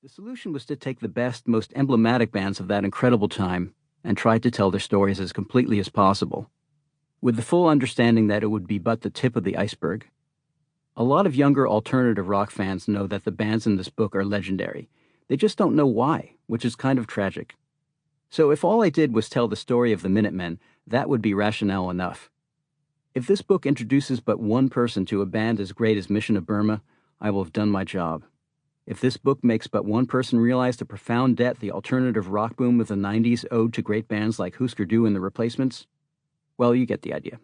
The solution was to take the best, most emblematic bands of that incredible time and try to tell their stories as completely as possible, with the full understanding that it would be but the tip of the iceberg. A lot of younger alternative rock fans know that the bands in this book are legendary. They just don't know why, which is kind of tragic. So if all I did was tell the story of the Minutemen, that would be rationale enough. If this book introduces but one person to a band as great as Mission of Burma, I will have done my job. If this book makes but one person realize the profound debt the alternative rock boom of the 90s owed to great bands like Husker Du and the Replacements, well, you get the idea.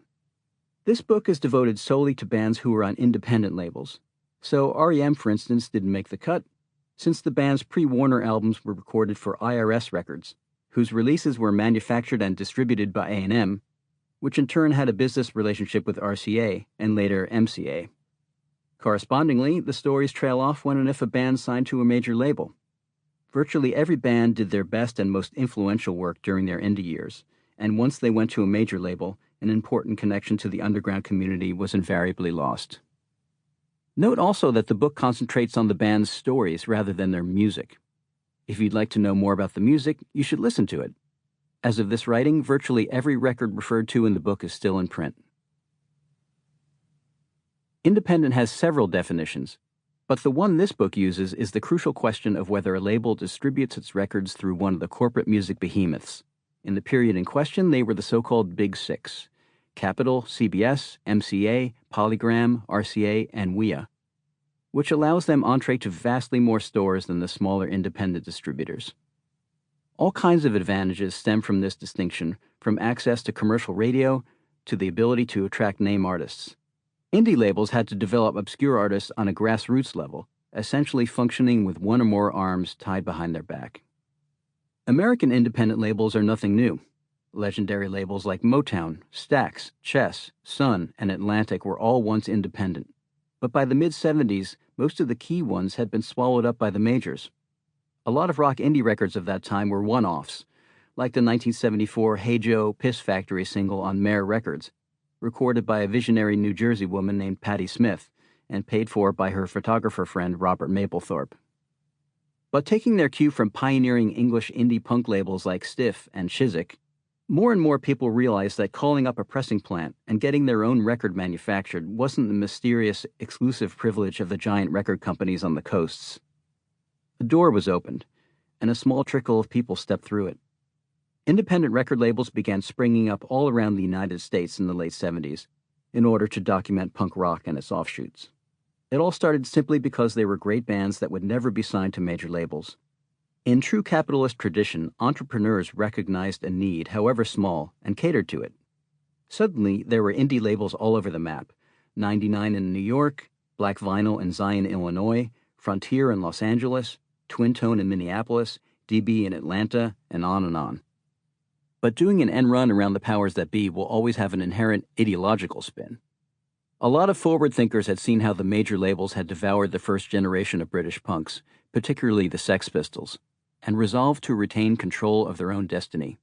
This book is devoted solely to bands who were on independent labels. So REM, for instance, didn't make the cut, since the band's pre-Warner albums were recorded for IRS Records, whose releases were manufactured and distributed by A&M, which in turn had a business relationship with RCA and later MCA. Correspondingly, the stories trail off when and if a band signed to a major label. Virtually every band did their best and most influential work during their indie years, and once they went to a major label, an important connection to the underground community was invariably lost. Note also that the book concentrates on the band's stories rather than their music. If you'd like to know more about the music, you should listen to it. As of this writing, virtually every record referred to in the book is still in print. Independent has several definitions, but the one this book uses is the crucial question of whether a label distributes its records through one of the corporate music behemoths. In the period in question, they were the so-called Big Six: Capitol, CBS, MCA, Polygram, RCA, and WEA, which allows them entree to vastly more stores than the smaller independent distributors. All kinds of advantages stem from this distinction, from access to commercial radio to the ability to attract name artists. Indie labels had to develop obscure artists on a grassroots level, essentially functioning with one or more arms tied behind their back. American independent labels are nothing new. Legendary labels like Motown, Stax, Chess, Sun, and Atlantic were all once independent. But by the mid-70s, most of the key ones had been swallowed up by the majors. A lot of rock indie records of that time were one-offs, like the 1974 Hey Joe Piss Factory single on Mare Records, recorded by a visionary New Jersey woman named Patti Smith and paid for by her photographer friend Robert Mapplethorpe. But taking their cue from pioneering English indie punk labels like Stiff and Chiswick, more and more people realized that calling up a pressing plant and getting their own record manufactured wasn't the mysterious, exclusive privilege of the giant record companies on the coasts. The door was opened, and a small trickle of people stepped through it. Independent record labels began springing up all around the United States in the late 70s in order to document punk rock and its offshoots. It all started simply because they were great bands that would never be signed to major labels. In true capitalist tradition, entrepreneurs recognized a need, however small, and catered to it. Suddenly, there were indie labels all over the map: 99 in New York, Black Vinyl in Zion, Illinois, Frontier in Los Angeles, Twin Tone in Minneapolis, DB in Atlanta, and on and on. But doing an end run around the powers that be will always have an inherent ideological spin. A lot of forward thinkers had seen how the major labels had devoured the first generation of British punks, particularly the Sex Pistols, and resolved to retain control of their own destiny.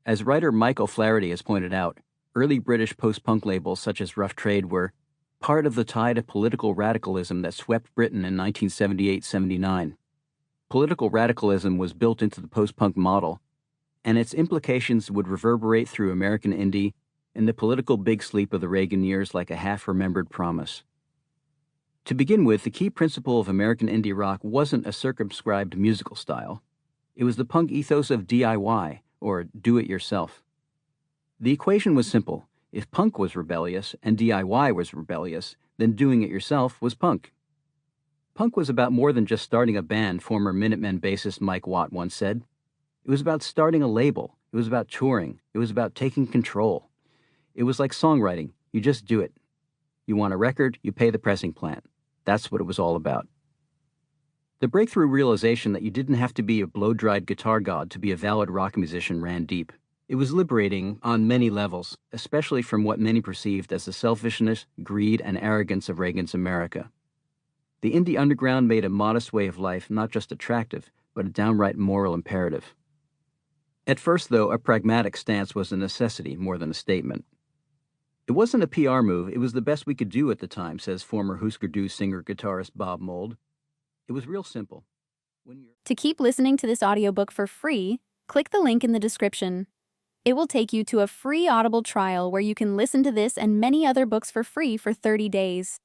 As writer Mike O'Flaherty has pointed out, early British post-punk labels such as Rough Trade were part of the tide of political radicalism that swept Britain in 1978-79. Political radicalism was built into the post-punk model, and its implications would reverberate through American indie in the political big sleep of the Reagan years like a half-remembered promise. To begin with, the key principle of American indie rock wasn't a circumscribed musical style. It was the punk ethos of DIY, or do-it-yourself. The equation was simple. If punk was rebellious and DIY was rebellious, then doing it yourself was punk. Punk was about more than just starting a band, former Minutemen bassist Mike Watt once said. It was about starting a label. It was about touring. It was about taking control. It was like songwriting. You just do it. You want a record, you pay the pressing plant. That's what it was all about. The breakthrough realization that you didn't have to be a blow-dried guitar god to be a valid rock musician ran deep. It was liberating on many levels, especially from what many perceived as the selfishness, greed, and arrogance of Reagan's America. The indie underground made a modest way of life not just attractive, but a downright moral imperative. At first, though, a pragmatic stance was a necessity more than a statement. It wasn't a PR move, it was the best we could do at the time, says former Husker Du singer-guitarist Bob Mould. It was real simple. To keep listening to this audiobook for free, click the link in the description. It will take you to a free Audible trial where you can listen to this and many other books for free for 30 days.